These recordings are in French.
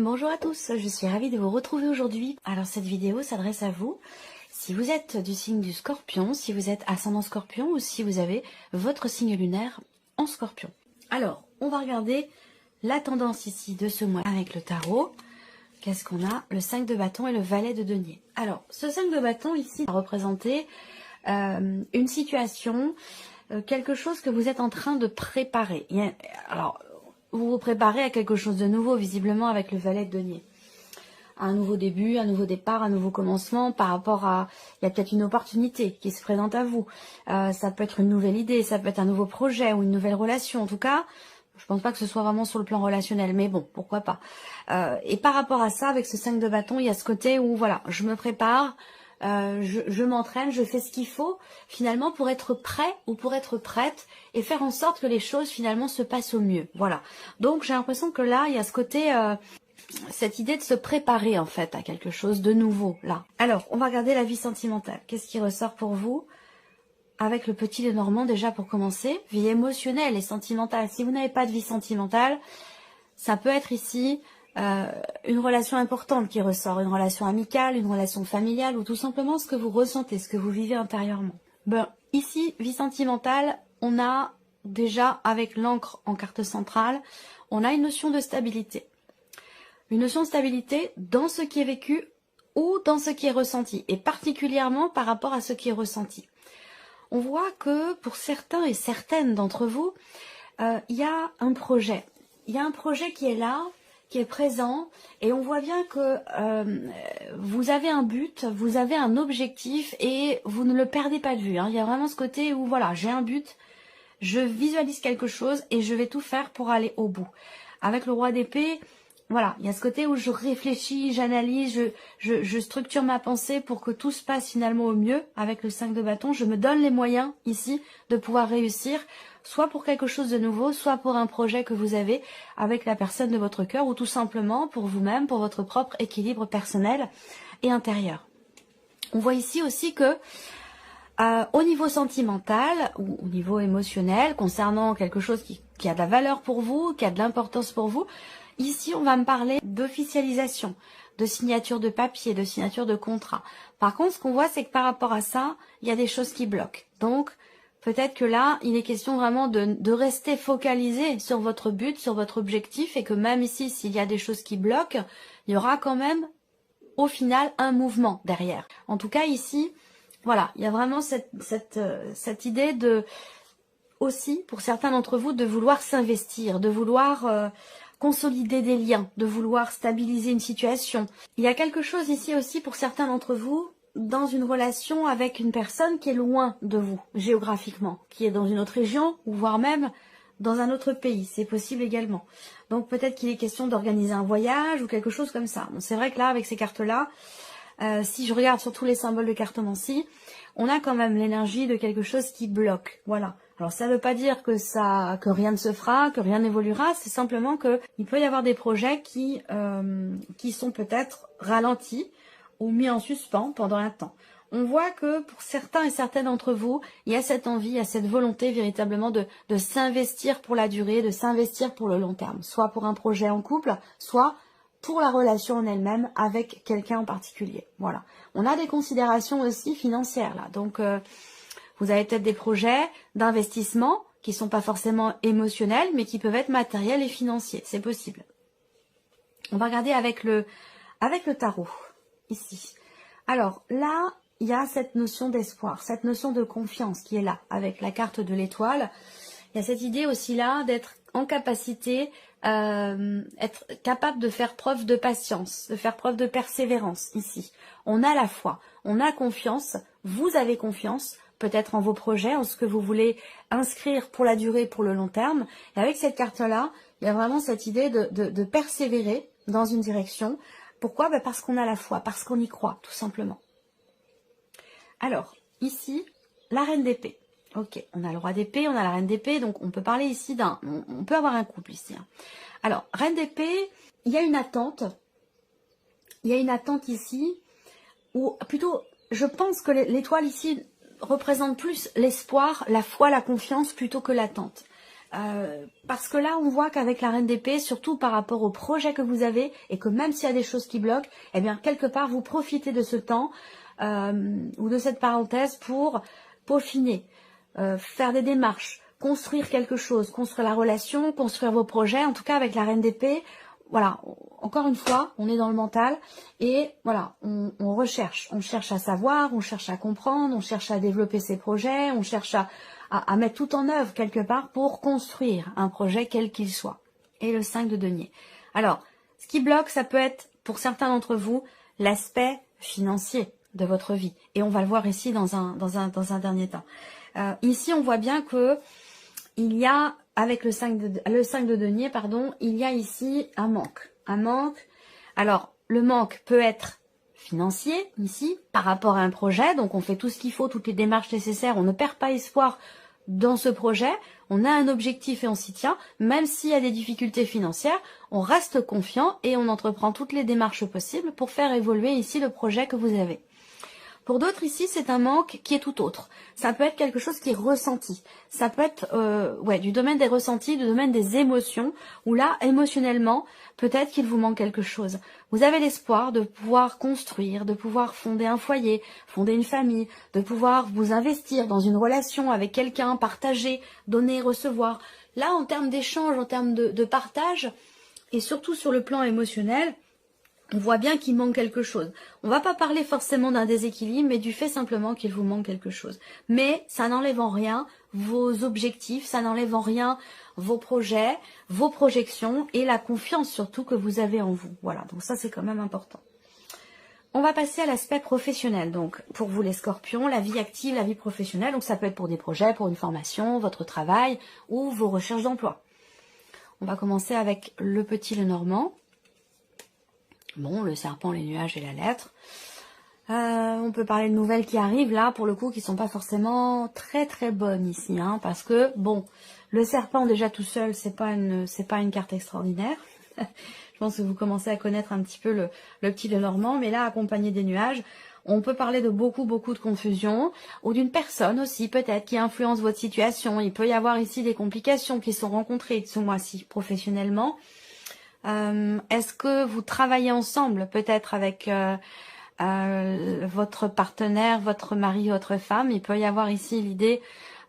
Bonjour à tous, je suis ravie de vous retrouver aujourd'hui. Alors cette vidéo s'adresse à vous, si vous êtes du signe du Scorpion, si vous êtes ascendant Scorpion ou si vous avez votre signe lunaire en Scorpion. Alors, on va regarder la tendance ici de ce mois avec le tarot. Qu'est-ce qu'on a? Le 5 de bâton et le valet de denier. Alors, ce 5 de bâton ici va représenter une situation, quelque chose que vous êtes en train de préparer. Alors, vous vous préparez à quelque chose de nouveau, visiblement, avec le valet de denier. Un nouveau début, un nouveau départ, un nouveau commencement par rapport à... Il y a peut-être une opportunité qui se présente à vous. Ça peut être une nouvelle idée, ça peut être un nouveau projet ou une nouvelle relation. En tout cas, je pense pas que ce soit vraiment sur le plan relationnel, mais bon, pourquoi pas. Et par rapport à ça, avec ce 5 de bâton, il y a ce côté où, voilà, je me prépare, je m'entraîne, je fais ce qu'il faut finalement pour être prêt ou pour être prête et faire en sorte que les choses finalement se passent au mieux. Voilà. Donc j'ai l'impression que là, il y a ce côté, cette idée de se préparer en fait à quelque chose de nouveau là. Alors, on va regarder la vie sentimentale. Qu'est-ce qui ressort pour vous avec le petit Lenormand déjà pour commencer? Vie émotionnelle et sentimentale. Si vous n'avez pas de vie sentimentale, ça peut être ici une relation importante qui ressort, une relation amicale, une relation familiale ou tout simplement ce que vous ressentez, ce que vous vivez intérieurement. Ben, ici, vie sentimentale, on a déjà avec l'encre en carte centrale, on a une notion de stabilité. Une notion de stabilité dans ce qui est vécu ou dans ce qui est ressenti et particulièrement par rapport à ce qui est ressenti. On voit que pour certains et certaines d'entre vous, il y a un projet. Il y a un projet qui est là, qui est présent, et on voit bien que vous avez un but, vous avez un objectif, et vous ne le perdez pas de vue. Il y a vraiment ce côté où, voilà, j'ai un but, je visualise quelque chose, et je vais tout faire pour aller au bout. Avec le roi d'épée, voilà, il y a ce côté où je réfléchis, j'analyse, je structure ma pensée pour que tout se passe finalement au mieux. Avec le 5 de bâton, je me donne les moyens ici de pouvoir réussir, soit pour quelque chose de nouveau, soit pour un projet que vous avez avec la personne de votre cœur, ou tout simplement pour vous-même, pour votre propre équilibre personnel et intérieur. On voit ici aussi que au niveau sentimental ou au niveau émotionnel, concernant quelque chose qui a de la valeur pour vous, qui a de l'importance pour vous, ici on va me parler d'officialisation, de signature de papier, de signature de contrat. Par contre, ce qu'on voit, c'est que par rapport à ça, il y a des choses qui bloquent. Donc, peut-être que là, il est question vraiment de rester focalisé sur votre but, sur votre objectif, et que même ici, s'il y a des choses qui bloquent, il y aura quand même, au final, un mouvement derrière. En tout cas, ici, voilà, il y a vraiment cette idée de, aussi, pour certains d'entre vous, de vouloir s'investir, de vouloir consolider des liens, de vouloir stabiliser une situation. Il y a quelque chose ici aussi pour certains d'entre vous, dans une relation avec une personne qui est loin de vous, géographiquement, qui est dans une autre région, ou voire même dans un autre pays, c'est possible également. Donc peut-être qu'il est question d'organiser un voyage ou quelque chose comme ça. Bon, c'est vrai que là, avec ces cartes-là, si je regarde sur tous les symboles de cartomancie, on a quand même l'énergie de quelque chose qui bloque. Voilà. Alors ça ne veut pas dire que rien ne se fera, que rien n'évoluera, c'est simplement que il peut y avoir des projets qui sont peut-être ralentis ou mis en suspens pendant un temps. On voit que pour certains et certaines d'entre vous, il y a cette envie, il y a cette volonté véritablement de s'investir pour la durée, de s'investir pour le long terme, soit pour un projet en couple, soit pour la relation en elle-même avec quelqu'un en particulier. Voilà. On a des considérations aussi financières là. Donc, vous avez peut-être des projets d'investissement qui ne sont pas forcément émotionnels, mais qui peuvent être matériels et financiers. C'est possible. On va regarder avec le tarot, ici. Alors, là, il y a cette notion d'espoir, cette notion de confiance qui est là, avec la carte de l'étoile. Il y a cette idée aussi là d'être en capacité, être capable de faire preuve de patience, de faire preuve de persévérance ici. On a la foi, on a confiance, vous avez confiance, peut-être en vos projets, en ce que vous voulez inscrire pour la durée, pour le long terme. Et avec cette carte-là, il y a vraiment cette idée de persévérer dans une direction. Pourquoi? Parce qu'on a la foi, parce qu'on y croit, tout simplement. Alors, ici, la reine d'épée. Ok, on a le roi d'épée, on a la reine d'épée, donc on peut parler ici on peut avoir un couple ici. Alors, reine d'épée, il y a une attente. Il y a une attente ici, ou plutôt, je pense que l'étoile ici représente plus l'espoir, la foi, la confiance, plutôt que l'attente. Parce que là, on voit qu'avec la reine d'épée, surtout par rapport au projet que vous avez, et que même s'il y a des choses qui bloquent, eh bien, quelque part, vous profitez de ce temps ou de cette parenthèse pour peaufiner, faire des démarches, construire quelque chose, construire la relation, construire vos projets. En tout cas, avec la reine d'épée, voilà, encore une fois, on est dans le mental et voilà, on cherche à savoir, on cherche à comprendre, on cherche à développer ses projets, on cherche à mettre tout en œuvre quelque part pour construire un projet quel qu'il soit. Et le 5 de denier. Alors, ce qui bloque, ça peut être, pour certains d'entre vous, l'aspect financier de votre vie. Et on va le voir ici dans un dernier temps. Ici, on voit bien que il y a, avec le 5 de denier, pardon, il y a ici un manque. Un manque. Alors, le manque peut être financier, ici, par rapport à un projet. Donc, on fait tout ce qu'il faut, toutes les démarches nécessaires. On ne perd pas espoir dans ce projet. On a un objectif et on s'y tient. Même s'il y a des difficultés financières, on reste confiant et on entreprend toutes les démarches possibles pour faire évoluer ici le projet que vous avez. Pour d'autres ici, c'est un manque qui est tout autre. Ça peut être quelque chose qui est ressenti. Ça peut être du domaine des ressentis, du domaine des émotions, où là, émotionnellement, peut-être qu'il vous manque quelque chose. Vous avez l'espoir de pouvoir construire, de pouvoir fonder un foyer, fonder une famille, de pouvoir vous investir dans une relation avec quelqu'un, partager, donner, recevoir. Là, en termes d'échange, en termes de partage, et surtout sur le plan émotionnel, on voit bien qu'il manque quelque chose. On va pas parler forcément d'un déséquilibre, mais du fait simplement qu'il vous manque quelque chose. Mais ça n'enlève en rien vos objectifs, ça n'enlève en rien vos projets, vos projections et la confiance surtout que vous avez en vous. Voilà, donc ça c'est quand même important. On va passer à l'aspect professionnel. Donc pour vous les scorpions, la vie active, la vie professionnelle, donc ça peut être pour des projets, pour une formation, votre travail ou vos recherches d'emploi. On va commencer avec le petit Lenormand. Bon, le serpent, les nuages et la lettre. On peut parler de nouvelles qui arrivent là, pour le coup, qui sont pas forcément très très bonnes ici, hein, parce que bon, le serpent déjà tout seul, c'est pas une carte extraordinaire. Je pense que vous commencez à connaître un petit peu le petit Lenormand, mais là, accompagné des nuages, on peut parler de beaucoup de confusion, ou d'une personne aussi peut-être qui influence votre situation. Il peut y avoir ici des complications qui sont rencontrées ce mois-ci professionnellement. Est-ce que vous travaillez ensemble peut-être avec votre partenaire, votre mari, votre femme? Il peut y avoir ici l'idée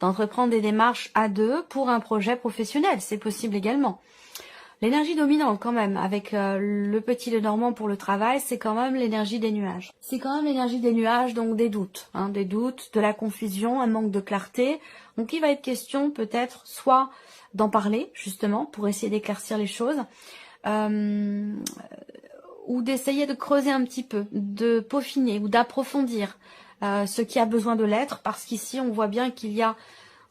d'entreprendre des démarches à deux pour un projet professionnel, c'est possible également. L'énergie dominante quand même, avec le petit Lenormand pour le travail, c'est quand même l'énergie des nuages. C'est quand même l'énergie des nuages, donc des doutes, de la confusion, un manque de clarté. Donc il va être question peut-être soit d'en parler justement pour essayer d'éclaircir les choses, ou d'essayer de creuser un petit peu, de peaufiner ou d'approfondir ce qui a besoin de l'être, parce qu'ici on voit bien qu'il y a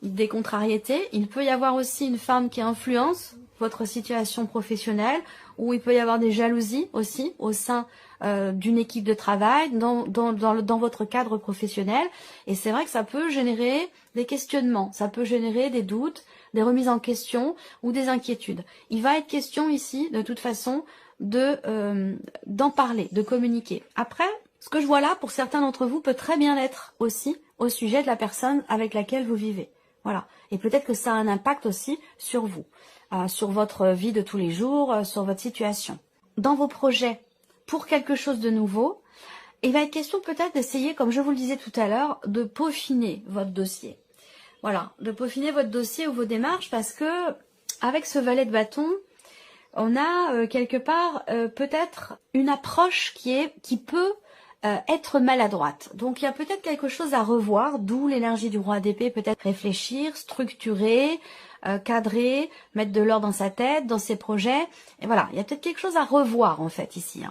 des contrariétés. Il peut y avoir aussi une femme qui influence votre situation professionnelle, ou il peut y avoir des jalousies aussi au sein d'une équipe de travail, dans votre cadre professionnel. Et c'est vrai que ça peut générer des questionnements, ça peut générer des doutes, des remises en question ou des inquiétudes. Il va être question ici, de toute façon, d'en parler, de communiquer. Après, ce que je vois là, pour certains d'entre vous, peut très bien être aussi au sujet de la personne avec laquelle vous vivez. Voilà. Et peut-être que ça a un impact aussi sur vous, sur votre vie de tous les jours, sur votre situation. Dans vos projets, pour quelque chose de nouveau, il va être question peut-être d'essayer, comme je vous le disais tout à l'heure, de peaufiner votre dossier. Voilà, de peaufiner votre dossier ou vos démarches, parce que avec ce valet de bâton, on a quelque part peut-être une approche qui peut être maladroite. Donc il y a peut-être quelque chose à revoir, d'où l'énergie du roi d'épée, peut-être réfléchir, structurer, cadrer, mettre de l'ordre dans sa tête, dans ses projets. Et voilà, il y a peut-être quelque chose à revoir en fait ici,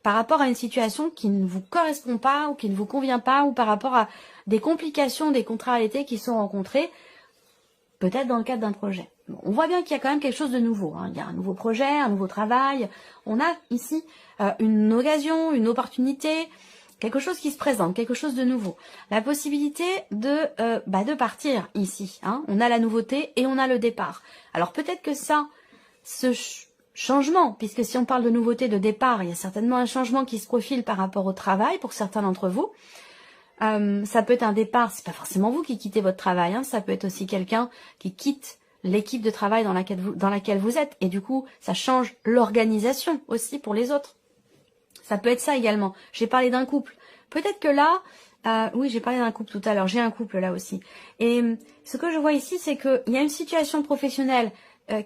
par rapport à une situation qui ne vous correspond pas ou qui ne vous convient pas, ou par rapport à des complications, des contrariétés qui sont rencontrées, peut-être dans le cadre d'un projet. Bon, on voit bien qu'il y a quand même quelque chose de nouveau. Il y a un nouveau projet, un nouveau travail. On a ici une occasion, une opportunité, quelque chose qui se présente, quelque chose de nouveau. La possibilité de partir ici. On a la nouveauté et on a le départ. Alors peut-être que ce changement, puisque si on parle de nouveauté, de départ, il y a certainement un changement qui se profile par rapport au travail pour certains d'entre vous. Ça peut être un départ, c'est pas forcément vous qui quittez votre travail, ça peut être aussi quelqu'un qui quitte l'équipe de travail dans laquelle vous êtes. Et du coup, ça change l'organisation aussi pour les autres. Ça peut être ça également. J'ai parlé d'un couple. Peut-être que là, oui, j'ai parlé d'un couple tout à l'heure. J'ai un couple là aussi. Et ce que je vois ici, c'est qu'il y a une situation professionnelle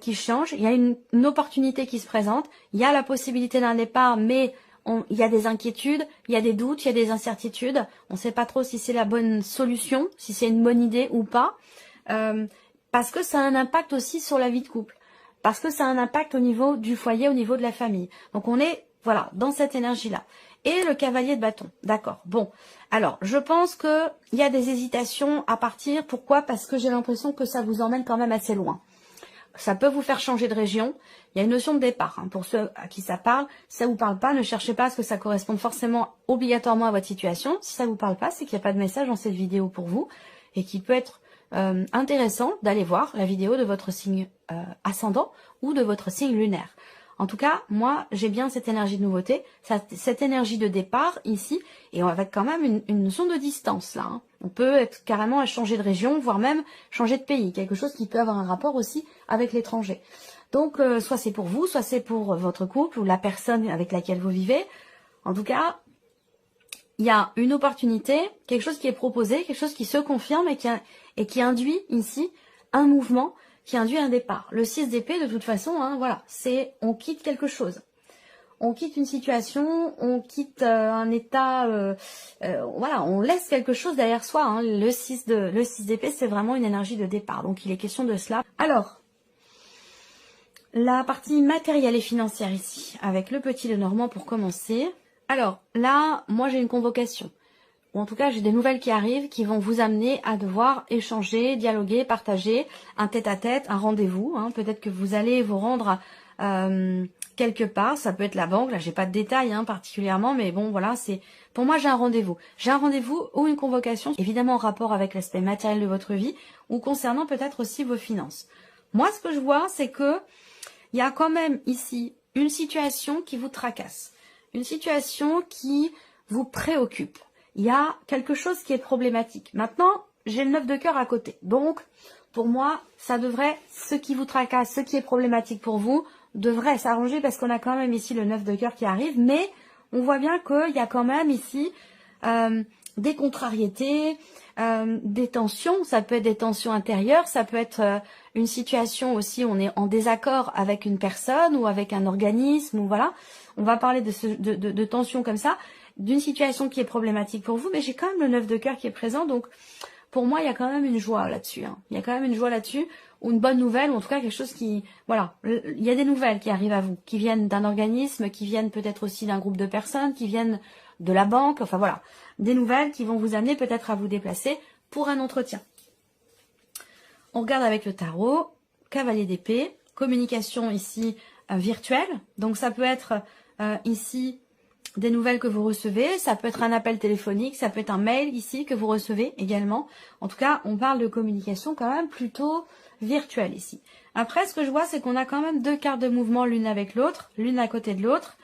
qui change. Il y a une opportunité qui se présente. Il y a la possibilité d'un départ, mais il y a des inquiétudes, il y a des doutes, il y a des incertitudes. On ne sait pas trop si c'est la bonne solution, si c'est une bonne idée ou pas. Parce que ça a un impact aussi sur la vie de couple. Parce que ça a un impact au niveau du foyer, au niveau de la famille. Donc on est, voilà, dans cette énergie-là. Et le cavalier de bâton, d'accord. Bon, alors, je pense qu'il y a des hésitations à partir. Pourquoi? Parce que j'ai l'impression que ça vous emmène quand même assez loin. Ça peut vous faire changer de région. Il y a une notion de départ. Hein, pour ceux à qui ça parle, si ça vous parle pas, ne cherchez pas à ce que ça corresponde forcément obligatoirement à votre situation. Si ça vous parle pas, c'est qu'il n'y a pas de message dans cette vidéo pour vous et qu'il peut être intéressant d'aller voir la vidéo de votre signe ascendant ou de votre signe lunaire. En tout cas, moi, j'ai bien cette énergie de nouveauté, cette énergie de départ ici, et on va quand même une notion de distance là. Hein. On peut être carrément à changer de région, voire même changer de pays, quelque chose qui peut avoir un rapport aussi avec l'étranger. Donc, soit c'est pour vous, soit c'est pour votre couple ou la personne avec laquelle vous vivez. En tout cas, il y a une opportunité, quelque chose qui est proposé, quelque chose qui se confirme et qui induit ici un mouvement, qui induit un départ. Le 6 d'épée, de toute façon, hein, voilà, c'est on quitte quelque chose. On quitte une situation, on quitte un état, voilà, on laisse quelque chose derrière soi. Hein. Le 6 d'épée, c'est vraiment une énergie de départ. Donc, il est question de cela. Alors, la partie matérielle et financière ici, avec le petit Lenormand pour commencer. Alors, là, moi, j'ai une convocation. Ou en tout cas, j'ai des nouvelles qui arrivent qui vont vous amener à devoir échanger, dialoguer, partager un tête-à-tête, un rendez-vous. Hein. Peut-être que vous allez vous rendre quelque part. Ça peut être la banque. Là, j'ai pas de détails hein, particulièrement, mais bon, voilà, c'est pour moi, j'ai un rendez-vous. J'ai un rendez-vous ou une convocation, évidemment en rapport avec l'aspect matériel de votre vie ou concernant peut-être aussi vos finances. Moi, ce que je vois, c'est que il y a quand même ici une situation qui vous tracasse, une situation qui vous préoccupe. Il y a quelque chose qui est problématique. Maintenant, j'ai le 9 de cœur à côté. Donc, pour moi, ça devrait, ce qui vous tracasse, ce qui est problématique pour vous, devrait s'arranger parce qu'on a quand même ici le 9 de cœur qui arrive. Mais on voit bien qu'il y a quand même ici des contrariétés, des tensions. Ça peut être des tensions intérieures, ça peut être une situation aussi où on est en désaccord avec une personne ou avec un organisme. Ou voilà, on va parler de tensions comme ça. D'une situation qui est problématique pour vous, mais j'ai quand même le 9 de cœur qui est présent, donc pour moi, il y a quand même une joie là-dessus. Hein. Il y a quand même une joie là-dessus, ou une bonne nouvelle, ou en tout cas quelque chose qui... Voilà, il y a des nouvelles qui arrivent à vous, qui viennent d'un organisme, qui viennent peut-être aussi d'un groupe de personnes, qui viennent de la banque, enfin voilà, des nouvelles qui vont vous amener peut-être à vous déplacer pour un entretien. On regarde avec le tarot, cavalier d'épée, communication ici virtuelle, donc ça peut être ici... des nouvelles que vous recevez, ça peut être un appel téléphonique, ça peut être un mail ici que vous recevez également. En tout cas, on parle de communication quand même plutôt virtuelle ici. Après, ce que je vois, c'est qu'on a quand même deux cartes de mouvement l'une avec l'autre, l'une à côté de l'autre.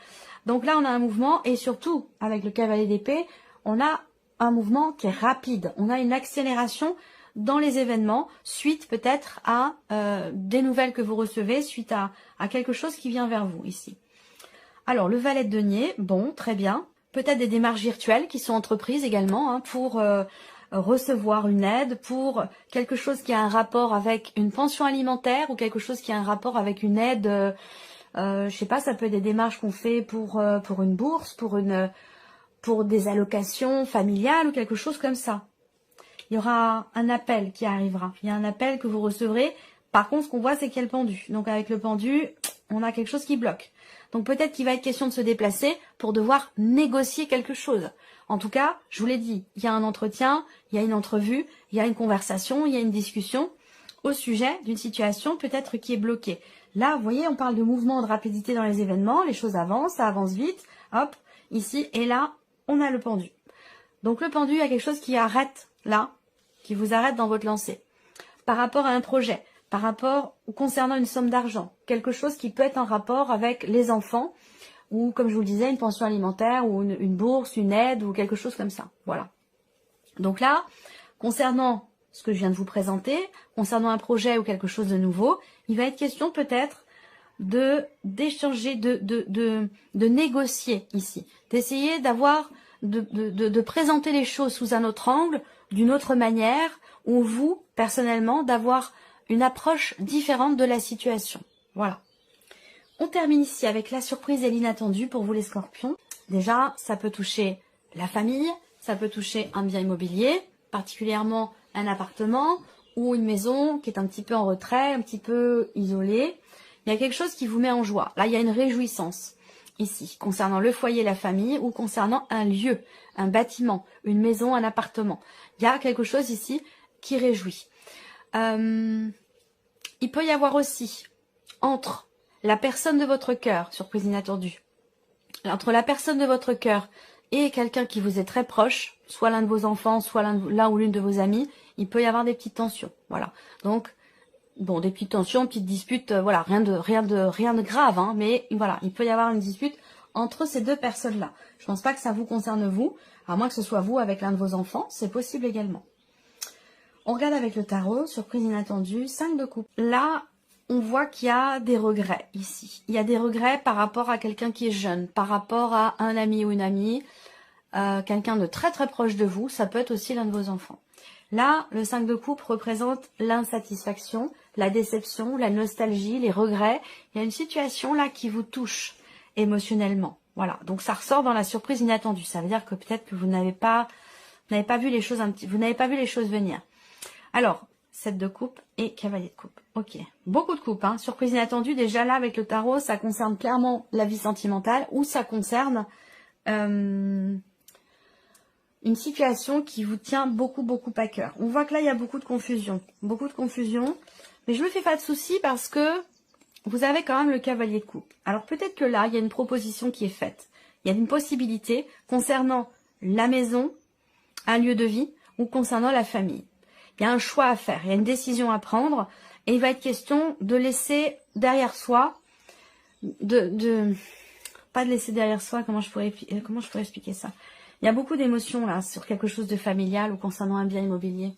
Donc là, on a un mouvement et surtout, avec le cavalier d'épée, on a un mouvement qui est rapide. On a une accélération dans les événements, suite peut-être à des nouvelles que vous recevez, suite à quelque chose qui vient vers vous ici. Alors, le valet de denier, bon, très bien. Peut-être des démarches virtuelles qui sont entreprises également hein, pour recevoir une aide, pour quelque chose qui a un rapport avec une pension alimentaire ou quelque chose qui a un rapport avec une aide, je sais pas, ça peut être des démarches qu'on fait pour une bourse, pour des allocations familiales ou quelque chose comme ça. Il y aura un appel qui arrivera. Il y a un appel que vous recevrez. Par contre, ce qu'on voit, c'est qu'il y a le pendu. Donc, avec le pendu, on a quelque chose qui bloque. Donc, peut-être qu'il va être question de se déplacer pour devoir négocier quelque chose. En tout cas, je vous l'ai dit, il y a un entretien, il y a une entrevue, il y a une conversation, il y a une discussion au sujet d'une situation peut-être qui est bloquée. Là, vous voyez, on parle de mouvement, de rapidité dans les événements. Les choses avancent, ça avance vite. Hop, ici. Et là, on a le pendu. Donc, le pendu, il y a quelque chose qui arrête là, qui vous arrête dans votre lancée. Par rapport à un projet. Par rapport ou concernant une somme d'argent, quelque chose qui peut être en rapport avec les enfants, ou comme je vous le disais, une pension alimentaire, ou une bourse, une aide, ou quelque chose comme ça. Voilà. Donc là, concernant ce que je viens de vous présenter, concernant un projet ou quelque chose de nouveau, il va être question peut-être d'échanger, de négocier ici, d'essayer d'avoir, de présenter les choses sous un autre angle, d'une autre manière, ou vous, personnellement, d'avoir une approche différente de la situation. Voilà. On termine ici avec la surprise et l'inattendu pour vous les scorpions. Déjà, ça peut toucher la famille, ça peut toucher un bien immobilier, particulièrement un appartement ou une maison qui est un petit peu en retrait, un petit peu isolée. Il y a quelque chose qui vous met en joie. Là, il y a une réjouissance ici, concernant le foyer, la famille, ou concernant un lieu, un bâtiment, une maison, un appartement. Il y a quelque chose ici qui réjouit. Il peut y avoir aussi, entre la personne de votre cœur, surprise inattendue, entre la personne de votre cœur et quelqu'un qui vous est très proche, soit l'un de vos enfants, soit l'un ou l'une de vos amis, il peut y avoir des petites tensions. Voilà. Donc, bon, des petites tensions, petites disputes, voilà, rien de grave, hein, mais voilà, il peut y avoir une dispute entre ces deux personnes-là. Je pense pas que ça vous concerne vous, à moins que ce soit vous avec l'un de vos enfants, c'est possible également. On regarde avec le tarot, surprise inattendue, 5 de coupe. Là, on voit qu'il y a des regrets ici. Il y a des regrets par rapport à quelqu'un qui est jeune, par rapport à un ami ou une amie, quelqu'un de très très proche de vous, ça peut être aussi l'un de vos enfants. Là, le 5 de coupe représente l'insatisfaction, la déception, la nostalgie, les regrets. Il y a une situation là qui vous touche émotionnellement. Voilà, donc ça ressort dans la surprise inattendue. Ça veut dire que peut-être que vous n'avez pas vu les choses vous n'avez pas vu les choses venir. Alors, 7 de coupe et cavalier de coupe. Ok, beaucoup de coupes, hein. Surprise inattendue, déjà là avec le tarot, ça concerne clairement la vie sentimentale ou ça concerne une situation qui vous tient beaucoup à cœur. On voit que là, il y a beaucoup de confusion, mais je me fais pas de soucis parce que vous avez quand même le cavalier de coupe. Alors peut-être que là, il y a une proposition qui est faite. Il y a une possibilité concernant la maison, un lieu de vie ou concernant la famille. Il y a un choix à faire, il y a une décision à prendre et il va être question de laisser derrière soi, pas de laisser derrière soi, comment je pourrais expliquer ça? Il y a beaucoup d'émotions là sur quelque chose de familial ou concernant un bien immobilier.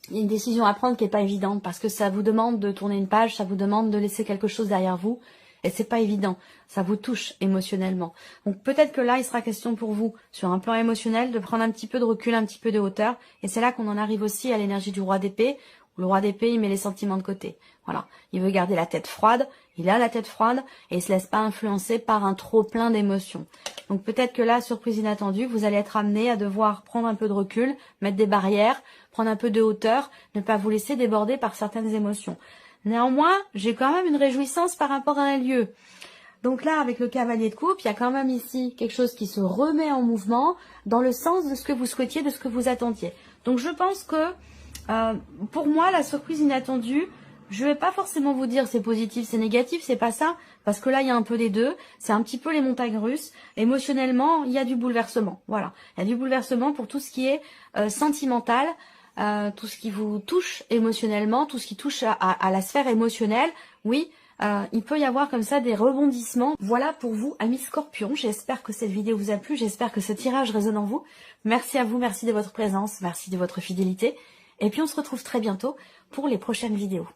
Il y a une décision à prendre qui n'est pas évidente parce que ça vous demande de tourner une page, ça vous demande de laisser quelque chose derrière vous et c'est pas évident. Ça vous touche émotionnellement. Donc peut-être que là, il sera question pour vous, sur un plan émotionnel, de prendre un petit peu de recul, un petit peu de hauteur. Et c'est là qu'on en arrive aussi à l'énergie du roi d'épée. Le roi d'épée, il met les sentiments de côté. Voilà. Il veut garder la tête froide. Il a la tête froide et il se laisse pas influencer par un trop plein d'émotions. Donc peut-être que là, surprise inattendue, vous allez être amené à devoir prendre un peu de recul, mettre des barrières, prendre un peu de hauteur, ne pas vous laisser déborder par certaines émotions. Néanmoins, j'ai quand même une réjouissance par rapport à un lieu. Donc là, avec le cavalier de coupe, il y a quand même ici quelque chose qui se remet en mouvement dans le sens de ce que vous souhaitiez, de ce que vous attendiez. Donc je pense que pour moi, la surprise inattendue, je vais pas forcément vous dire c'est positif, c'est négatif, c'est pas ça, parce que là, il y a un peu des deux, c'est un petit peu les montagnes russes. Émotionnellement, il y a du bouleversement, voilà. Il y a du bouleversement pour tout ce qui est sentimental, tout ce qui vous touche émotionnellement, tout ce qui touche à la sphère émotionnelle, oui, il peut y avoir comme ça des rebondissements. Voilà pour vous, amis scorpions, j'espère que cette vidéo vous a plu, j'espère que ce tirage résonne en vous. Merci à vous, merci de votre présence, merci de votre fidélité, et puis on se retrouve très bientôt pour les prochaines vidéos.